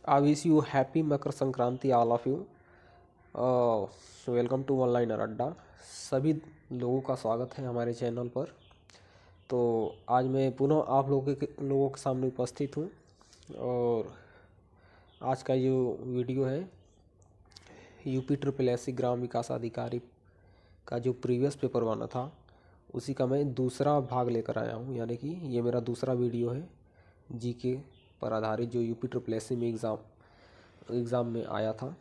I wish you happy Makar Sankranti all of you. Welcome to online Adda. सभी लोगों का स्वागत है हमारे चैनल पर। तो आज मैं पुनः आप लोगों के सामने उपस्थित हूँ और आज का जो वीडियो है यूपी ट्रिपल एस सी ग्राम विकास अधिकारी का जो प्रीवियस पेपर बना था उसी का मैं दूसरा भाग लेकर आया हूँ, यानी कि ये मेरा दूसरा वीडियो है जीके पर आधारित जो यूपी ट्रिपल एस सी में एग्ज़ाम में आया था।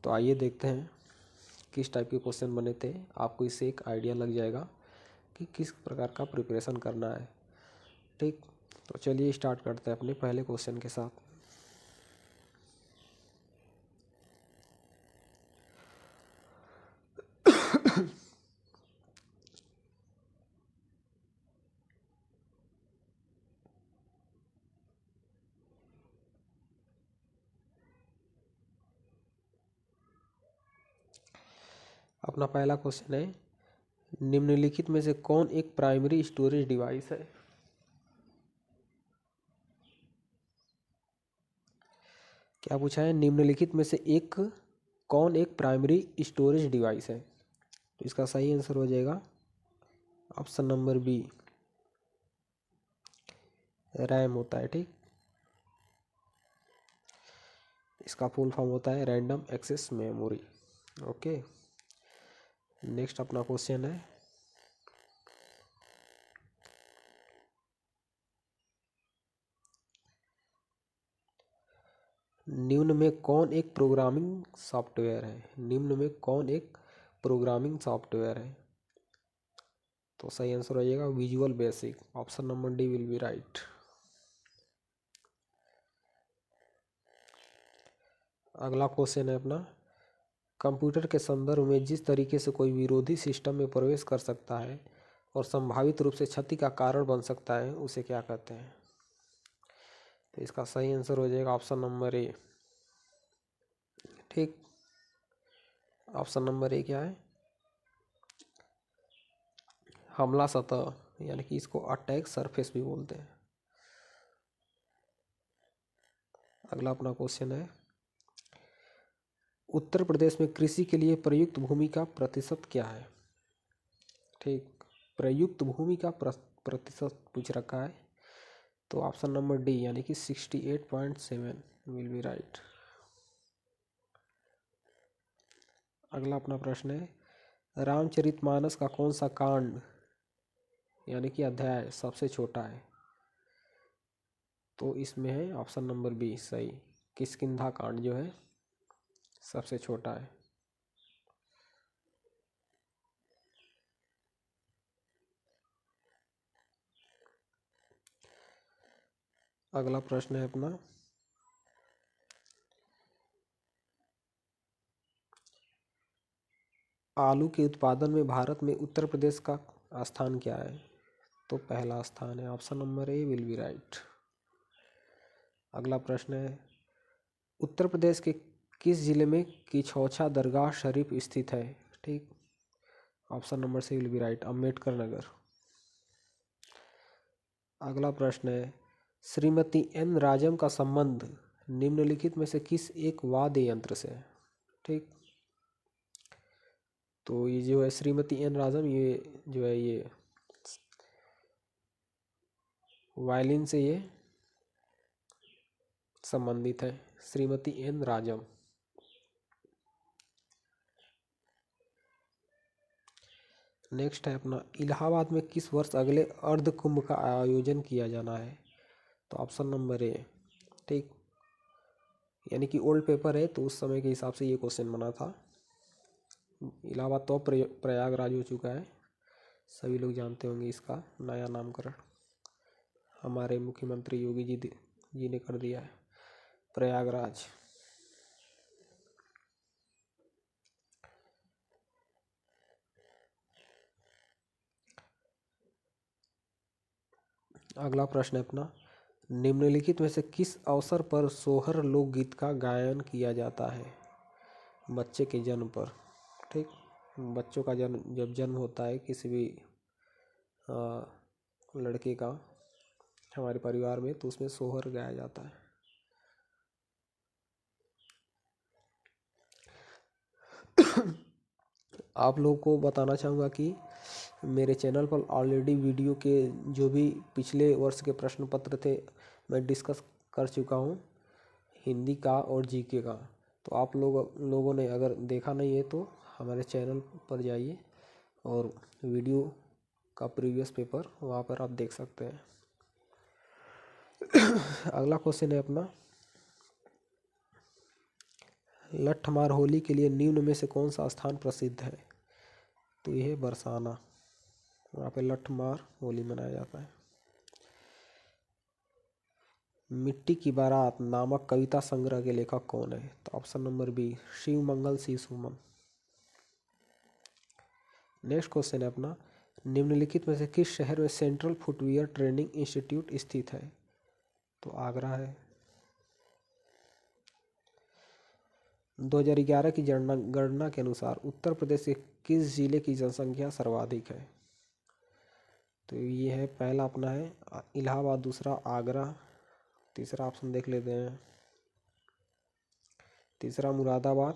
तो आइए देखते हैं किस टाइप के क्वेश्चन बने थे। आपको इससे एक आइडिया लग जाएगा कि किस प्रकार का प्रिपरेशन करना है। ठीक, तो चलिए स्टार्ट करते हैं अपने पहले क्वेश्चन के साथ। अपना पहला क्वेश्चन है, निम्नलिखित में से कौन एक प्राइमरी स्टोरेज डिवाइस है? क्या पूछा है? निम्नलिखित में से कौन एक प्राइमरी स्टोरेज डिवाइस है? तो इसका सही आंसर हो जाएगा ऑप्शन नंबर बी, रैम होता है। ठीक, इसका फुल फॉर्म होता है random access memory. Okay, next अपना क्वेश्चन है, निम्न में कौन एक प्रोग्रामिंग सॉफ्टवेयर है? निम्न में कौन एक प्रोग्रामिंग सॉफ्टवेयर है? तो सही आंसर हो जाएगा visual basic. Option number D will be right. अगला क्वेश्चन है अपना, कंप्यूटर के संदर्भ में जिस तरीके से कोई विरोधी सिस्टम में प्रवेश कर सकता है और संभावित रूप से क्षति का कारण बन सकता है उसे क्या कहते हैं? तो इसका सही आंसर हो जाएगा ऑप्शन नंबर ए। ठीक, ऑप्शन नंबर ए क्या है? हमला सतह, यानी कि इसको अटैक सरफेस भी बोलते हैं। अगला अपना क्वेश्चन है, उत्तर प्रदेश में कृषि के लिए प्रयुक्त भूमि का प्रतिशत क्या है? ठीक, प्रयुक्त भूमि का प्रतिशत पूछ रखा है, तो ऑप्शन नंबर डी यानी कि 68.7 विल बी राइट। अगला अपना प्रश्न है, रामचरितमानस का कौन सा कांड यानी कि अध्याय सबसे छोटा है? तो इसमें है ऑप्शन नंबर बी सही, किष्किंधा कांड जो है सबसे छोटा है। अगला प्रश्न है अपना, आलू के उत्पादन में भारत में उत्तर प्रदेश का स्थान क्या है? तो पहला स्थान है, option number A will be right. अगला प्रश्न है, उत्तर प्रदेश के किस जिले में किछौछा दरगाह शरीफ स्थित है? ठीक, option number C will be right, Ambedkar Nagar. अगला प्रश्न है, श्रीमती एन राजम का संबंध निम्नलिखित में से किस एक वाद्य यंत्र से है? ठीक, तो ये जो है श्रीमती एन राजम, ये जो है ये वायलिन से ये संबंधित है, श्रीमती एन राजम। नेक्स्ट है अपना, इलाहाबाद में किस वर्ष अगले अर्ध कुंभ का आयोजन किया जाना है? तो ऑप्शन नंबर ए। ठीक, यानी कि ओल्ड पेपर है तो उस समय के हिसाब से ये क्वेश्चन बना था। इलाहाबाद तो प्रयागराज हो चुका है, सभी लोग जानते होंगे इसका नया नामकरण हमारे मुख्यमंत्री योगी जी ने कर दिया है, प्रयागराज। अगला प्रश्न है अपना, निम्नलिखित में से किस अवसर पर सोहर लोकगीत का गायन किया जाता है? बच्चे के जन्म पर। ठीक, बच्चों का जब जन्म होता है किसी भी लड़के का हमारे परिवार में, तो उसमें सोहर गाया जाता है। आप लोगों को बताना चाहूँगा कि मेरे चैनल पर ऑलरेडी वीडियो के जो भी पिछले वर्ष के प्रश्न पत्र थे मैं डिस्कस कर चुका हूँ, हिंदी का और जीके का। तो आप लोगों ने अगर देखा नहीं है तो हमारे चैनल पर जाइए और वीडियो का प्रीवियस पेपर वहाँ पर आप देख सकते हैं। अगला क्वेश्चन है अपना, लठमार होली के लिए निम्न में से कौन सा स्थान प्रसिद्ध है? तो यह है बरसाना, वहाँ पे लठमार होली मनाया जाता है। मिट्टी की बारात नामक कविता संग्रह के लेखक कौन है? तो ऑप्शन नंबर बी शिव मंगल सी सुमन। नेक्स्ट क्वेश्चन है अपना, निम्नलिखित में से किस शहर में सेंट्रल फुटवियर ट्रेनिंग इंस्टीट्यूट स्थित है? तो आगरा है। 2011 की गणना के अनुसार उत्तर प्रदेश के किस जिले की जनसंख्या सर्वाधिक है? तो ये है, पहला अपना है इलाहाबाद, दूसरा आगरा, तीसरा ऑप्शन देख लेते हैं, तीसरा मुरादाबाद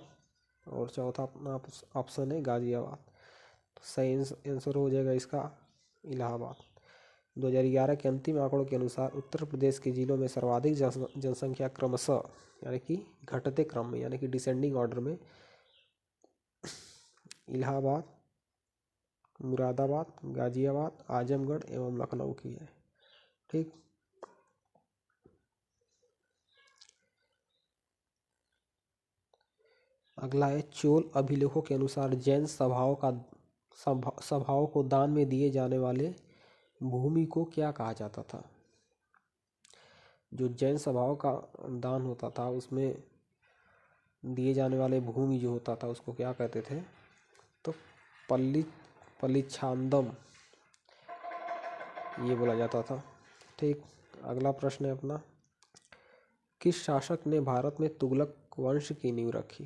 और चौथा अपना ऑप्शन है गाजियाबाद। तो सही आंसर हो जाएगा इसका इलाहाबाद। 2011 के अंतिम आंकड़ों के अनुसार उत्तर प्रदेश के जिलों में सर्वाधिक जनसंख्या क्रमशः यानी कि घटते क्रम में यानी कि डिसेंडिंग ऑर्डर में इलाहाबाद, मुरादाबाद, गाजियाबाद, आजमगढ़ एवं लखनऊ की है। ठीक, अगला है, चोल अभिलेखों के अनुसार जैन सभाओं को दान में दिए जाने वाले भूमि को क्या कहा जाता था? जो जैन सभाओं का दान होता था उसमें दिए जाने वाले भूमि जो होता था उसको क्या कहते थे? तो पलिच्छांदम ये बोला जाता था। ठीक, अगला प्रश्न है अपना, किस शासक ने भारत में तुगलक वंश की नींव रखी?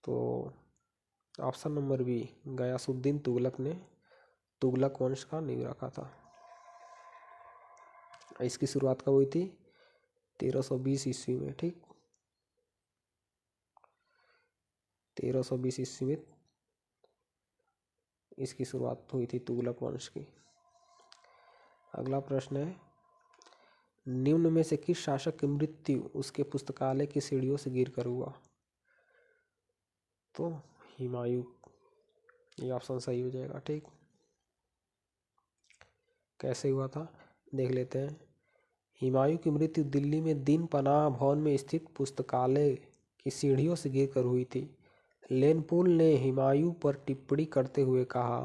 तो option number B Ghiyasuddin Tughlaq ने तुगलक वंश का नींव रखा था। इसकी शुरुआत कब हुई थी? 1320 ईस्वी में। ठीक, 1320 ईस्वी में इसकी शुरुआत हुई थी तुगलक वंश की। अगला प्रश्न है, निम्न में से किस शासक की मृत्यु उसके पुस्तकालय की सीढ़ियों से गिरकर हुआ? तो हुमायूं, ये ऑप्शन सही हो जाएगा। ठीक, कैसे हुआ था देख लेते हैं। हुमायूं की मृत्यु दिल्ली में दीन पनाह भवन में स्थित पुस्तकालय की सीढ़ियों से गिरकर हुई थी। लेनपोल ने हुमायूं पर टिप्पणी करते हुए कहा,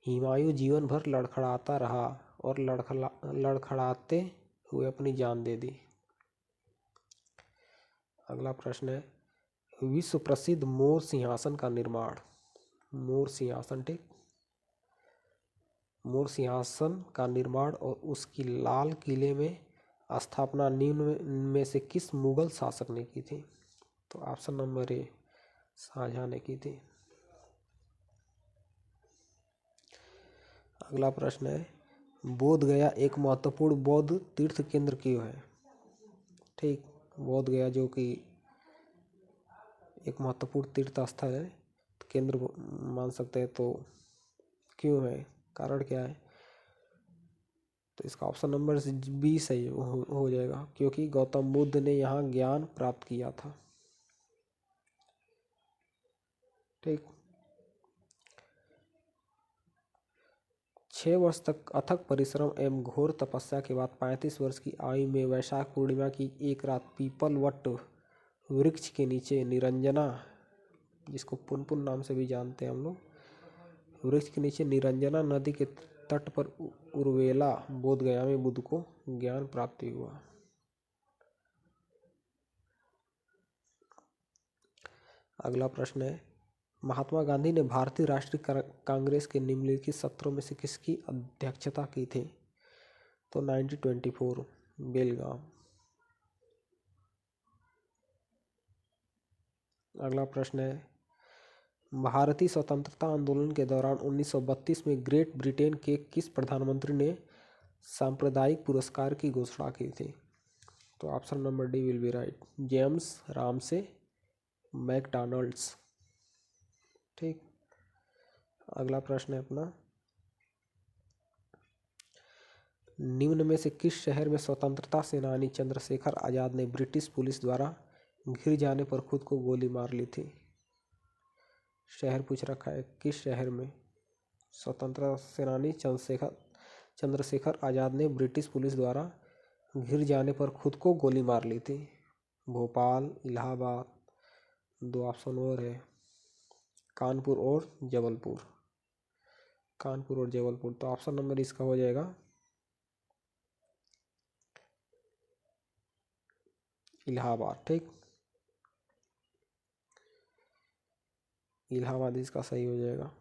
हुमायूं जीवन भर लड़खड़ाता रहा और लड़खड़ाते हुए अपनी जान दे दी। अगला प्रश्न है, विश्व प्रसिद्ध मोर सिंहासन का निर्माण। मोर सिंहासन, ठीक, मोर सिंहासन का निर्माण और उसकी लाल किले में स्थापना निम्न में से किस मुगल शासक ने की थी? तो ऑप्शन नंबर ए शाहजहां ने की थी। अगला प्रश्न है, बोध गया एक महत्वपूर्ण बौद्ध तीर्थ केंद्र क्यों है? ठीक, बोध गया जो कि एक महत्वपूर्ण तीर्थ स्थल है, केंद्र मान सकते हैं, तो क्यों है, कारण क्या है? तो इसका ऑप्शन नंबर बी सही हो जाएगा, क्योंकि गौतम बुद्ध ने यहाँ ज्ञान प्राप्त किया था। ठीक, 6 वर्ष तक अथक परिश्रम एवं घोर तपस्या के बाद 35 वर्ष की आयु में वैशाख पूर्णिमा की एक रात पीपल वट वृक्ष के नीचे निरंजना, जिसको पुनपुन नाम से भी जानते हैं हम लोग, वृक्ष के नीचे निरंजना नदी के तट पर उर्वेला बोध गया में बुद्ध को ज्ञान प्राप्ति हुआ। अगला प्रश्न है, महात्मा गांधी ने भारतीय राष्ट्रीय कांग्रेस के निम्नलिखित सत्रों में से किसकी अध्यक्षता की थी? तो 1924 बेलगाम। अगला प्रश्न है, भारतीय स्वतंत्रता आंदोलन के दौरान 1932 में ग्रेट ब्रिटेन के किस प्रधानमंत्री ने सांप्रदायिक पुरस्कार की घोषणा की थी? तो option number D will be right, James Ramsay McDonald's. ठीक। अगला प्रश्न है अपना, निम्न में से किस शहर में स्वतंत्रता सेनानी चंद्रशेखर आजाद ने ब्रिटिश पुलिस द्वारा घिर जाने पर खुद को गोली मार ली थी? शहर पूछ रखा है, किस शहर में स्वतंत्रता सेनानी चंद्रशेखर आजाद ने ब्रिटिश पुलिस द्वारा घिर जाने पर खुद को गोली मार ली थी? भोपाल, इलाहाबाद, दो ऑप्शन और है, कानपुर और जबलपुर। कानपुर और जबलपुर, तो ऑप्शन नंबर इसका हो जाएगा इलाहाबाद। ठीक, इलाहाबाद इसका सही हो जाएगा।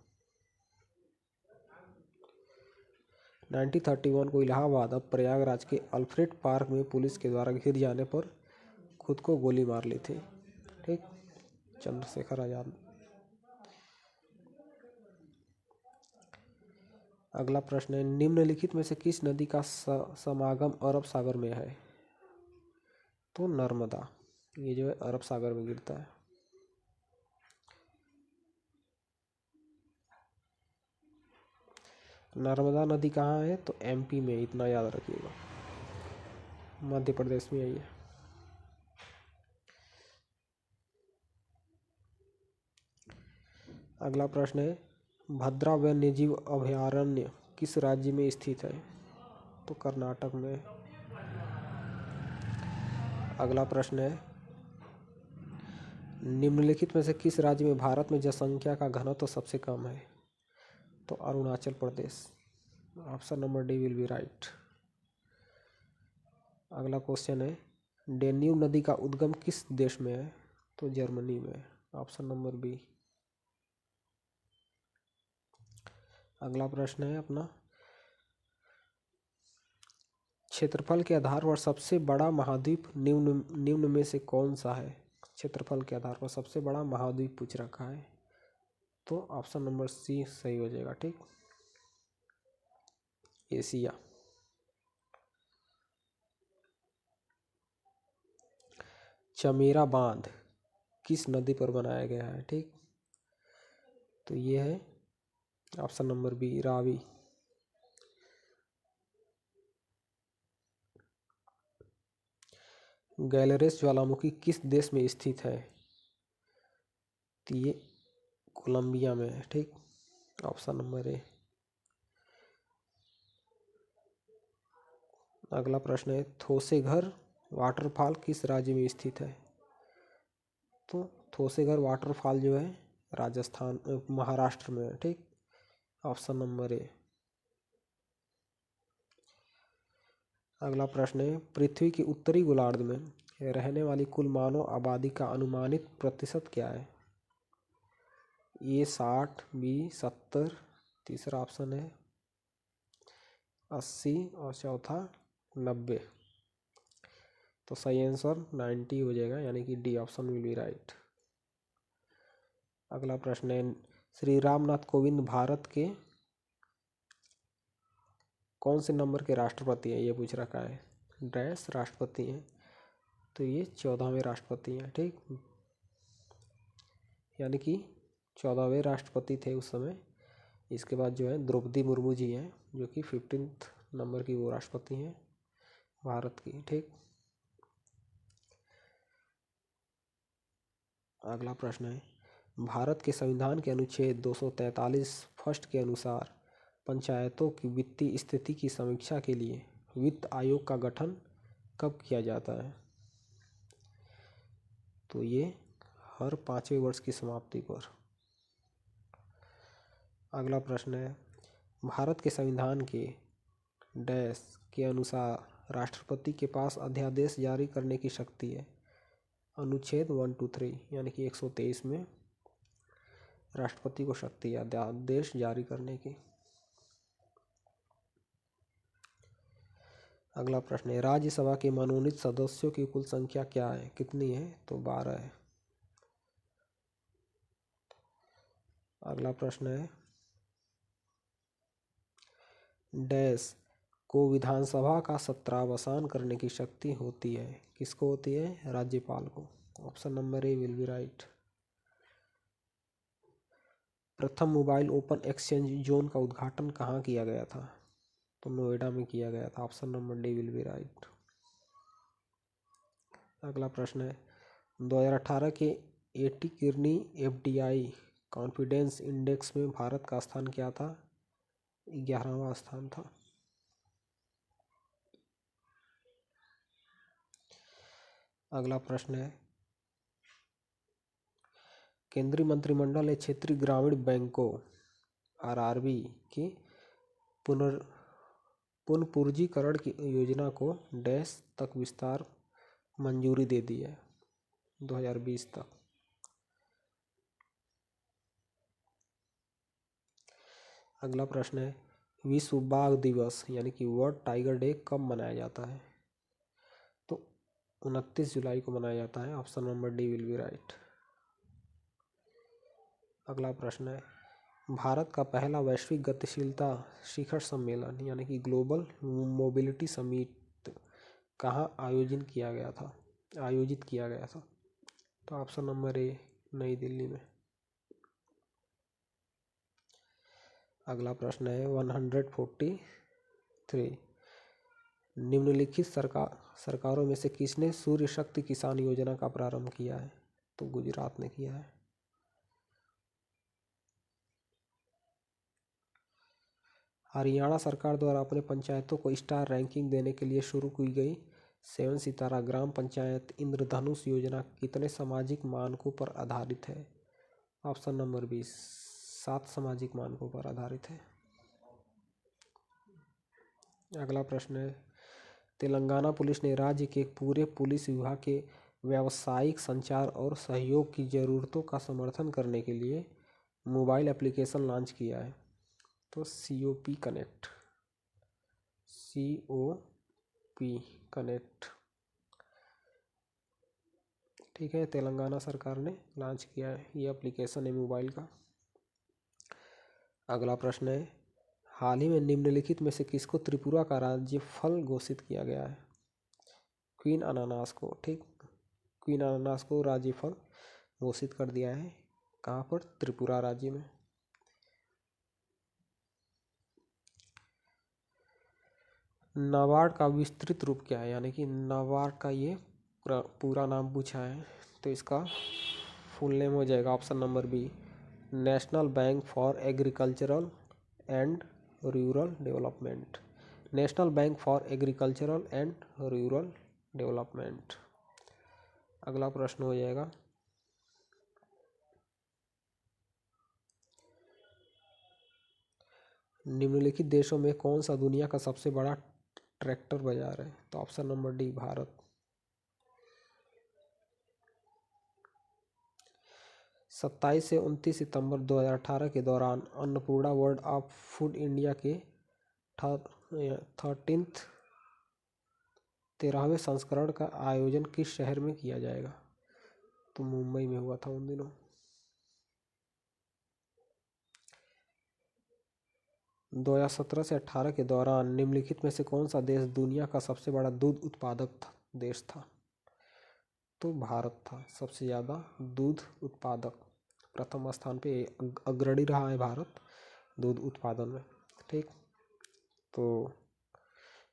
1931 को इलाहाबाद अब प्रयागराज के अल्फ्रेड पार्क में पुलिस के द्वारा घिर जाने पर खुद को गोली मार ली थी। ठीक, चंद्रशेखर आजाद। अगला प्रश्न है, निम्नलिखित में से किस नदी का समागम अरब सागर में है? तो नर्मदा, ये जो है अरब सागर में गिरता है। नर्मदा नदी कहाँ है? तो एमपी में, इतना याद रखिएगा, मध्य प्रदेश में है ये। अगला प्रश्न है, भद्रा वन्यजीव अभयारण्य किस राज्य में स्थित है? तो कर्नाटक में। अगला प्रश्न है, निम्नलिखित में से किस राज्य में भारत में जनसंख्या का घनत्व तो सबसे कम है? तो Arunachal Pradesh. Option number D will be right. अगला क्वेश्चन है, डेन्यूब नदी का उद्गम किस देश में है? तो जर्मनी में। Option number B. अगला प्रश्न है अपना, क्षेत्रफल के आधार पर सबसे बड़ा महाद्वीप निम्न में से कौन सा है? क्षेत्रफल के आधार पर सबसे बड़ा महाद्वीप पूछ रखा है, तो ऑप्शन नंबर सी सही हो जाएगा। ठीक, एशिया। चमेरा बांध किस नदी पर बनाया गया है? ठीक, तो ये है ऑप्शन नंबर बी, रावी। गैलरेस ज्वालामुखी किस देश में स्थित है? तो ये कोलंबिया में है। ठीक, ऑप्शन नंबर ए। अगला प्रश्न है, थोसेघर वाटरफॉल किस राज्य में स्थित है? तो थोसेघर वाटरफॉल जो है राजस्थान महाराष्ट्र में है। ठीक, ऑप्शन नंबर ए। अगला प्रश्न है, पृथ्वी की उत्तरी गोलार्ध में रहने वाली कुल मानव आबादी का अनुमानित प्रतिशत क्या है? ये 60, बी 70, तीसरा ऑप्शन है 80 और चौथा 90। तो सही आंसर 90 हो जाएगा, यानी कि D option will be right. अगला प्रश्न है, श्री रामनाथ कोविंद भारत के कौन से नंबर के राष्ट्रपति हैं? ये पूछ रखा है। डैश राष्ट्रपति हैं, तो ये 14वें राष्ट्रपति हैं। ठीक, यानी कि 14वें राष्ट्रपति थे उस समय। इसके बाद जो है द्रौपदी मुर्मू जी हैं, जो कि 15th नंबर की वो राष्ट्रपति हैं भारत की। ठीक, अगला प्रश्न है, भारत के संविधान के अनुच्छेद 243 फर्स्ट के अनुसार पंचायतों की वित्तीय स्थिति की समीक्षा के लिए वित्त आयोग का गठन कब किया जाता है? तो ये हर 5वें वर्ष की समाप्ति पर। अगला प्रश्न है, भारत के संविधान के डैश के अनुसार राष्ट्रपति के पास अध्यादेश जारी करने की शक्ति है? अनुच्छेद 123 यानी कि 123 में राष्ट्रपति को शक्ति है अध्यादेश जारी करने की। अगला प्रश्न है, राज्यसभा के मनोनीत सदस्यों की कुल संख्या क्या है, कितनी है? तो 12 है। अगला प्रश्न है, डैश को विधानसभा का सत्रावसान करने की शक्ति होती है? किसको होती है? राज्यपाल को। Option number A will be right. प्रथम मोबाइल ओपन एक्सचेंज जोन का उद्घाटन कहाँ किया गया था? तो नोएडा में किया गया था। Option number D will be right. अगला प्रश्न है 2018 के eighty Kirni FDI confidence index में भारत का स्थान क्या था? 11वां स्थान था। अगला प्रश्न है केंद्रीय मंत्रिमंडल ने क्षेत्रीय ग्रामीण बैंकों आरआरबी की पुनर्पूंजीकरण की योजना को डैश तक विस्तार मंजूरी दे दी है? 2020 तक। अगला प्रश्न है विश्व बाघ दिवस यानी कि वर्ल्ड टाइगर डे कब मनाया जाता है? तो 29 जुलाई को मनाया जाता है। Option number D will be right. अगला प्रश्न है भारत का पहला वैश्विक गतिशीलता शिखर सम्मेलन यानी कि ग्लोबल मोबिलिटी समिट कहाँ आयोजित किया गया था? तो ऑप्शन नंबर ए नई दिल्ली में। अगला प्रश्न है 143 निम्नलिखित सरकारों में से किसने सूर्य शक्ति किसान योजना का प्रारंभ किया है? तो गुजरात ने किया है। हरियाणा सरकार द्वारा अपने पंचायतों को स्टार रैंकिंग देने के लिए शुरू की गई 7 सितारा ग्राम पंचायत इंद्रधनुष योजना कितने सामाजिक मानकों पर आधारित है? ऑप्शन नंबर 20 7 सामाजिक मानकों पर आधारित है। अगला प्रश्न है तेलंगाना पुलिस ने राज्य के पूरे पुलिस विभाग के व्यावसायिक संचार और सहयोग की ज़रूरतों का समर्थन करने के लिए मोबाइल एप्लीकेशन लॉन्च किया है। तो COP कनेक्ट ठीक है, तेलंगाना सरकार ने लॉन्च किया है ये एप्लीकेशन है मोबाइल का। अगला प्रश्न है हाल ही में निम्नलिखित में से किसको त्रिपुरा का राज्य फल घोषित किया गया है? क्वीन अनानास को। ठीक, क्वीन अनानास को राज्य फल घोषित कर दिया है। कहाँ पर? त्रिपुरा राज्य में। नाबार्ड का विस्तृत रूप क्या है यानी कि नाबार्ड का ये पूरा नाम पूछा है तो इसका फुल नेम हो जाएगा option number B National Bank for Agricultural and Rural Development. National Bank for Agricultural and Rural Development. अगला प्रश्न हो जाएगा निम्नलिखित देशों में कौन सा दुनिया का सबसे बड़ा ट्रैक्टर बाजार है? तो ऑप्शन नंबर डी भारत। 27 से 29 सितंबर 2018 के दौरान Annapurna world of food India के 13वें संस्करण का आयोजन किस शहर में किया जाएगा? तो मुंबई में हुआ था उन दिनों। दो 2017 से 18 के दौरान निम्नलिखित में से कौन सा देश दुनिया का सबसे बड़ा दूध उत्पादक देश था? तो भारत था सबसे ज़्यादा दूध उत्पादक। प्रथम स्थान पे अग्रणी रहा है भारत दूध उत्पादन में। ठीक, तो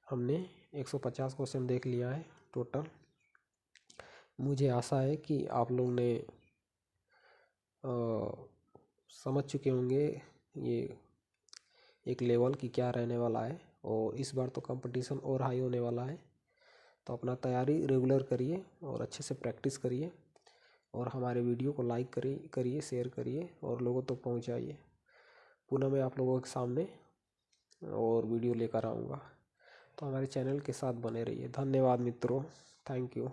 हमने 150 क्वेश्चन देख लिया है टोटल। मुझे आशा है कि आप लोग ने समझ चुके होंगे ये एक लेवल की क्या रहने वाला है और इस बार तो कंपटीशन और हाई होने वाला है। तो अपना तैयारी रेगुलर करिए और अच्छे से प्रैक्टिस करिए और हमारे वीडियो को लाइक करिए शेयर करिए और लोगों तक पहुंचाइए। पुनः मैं आप लोगों के सामने और वीडियो लेकर आऊँगा, तो हमारे चैनल के साथ बने रहिए। धन्यवाद मित्रों, थैंक यू।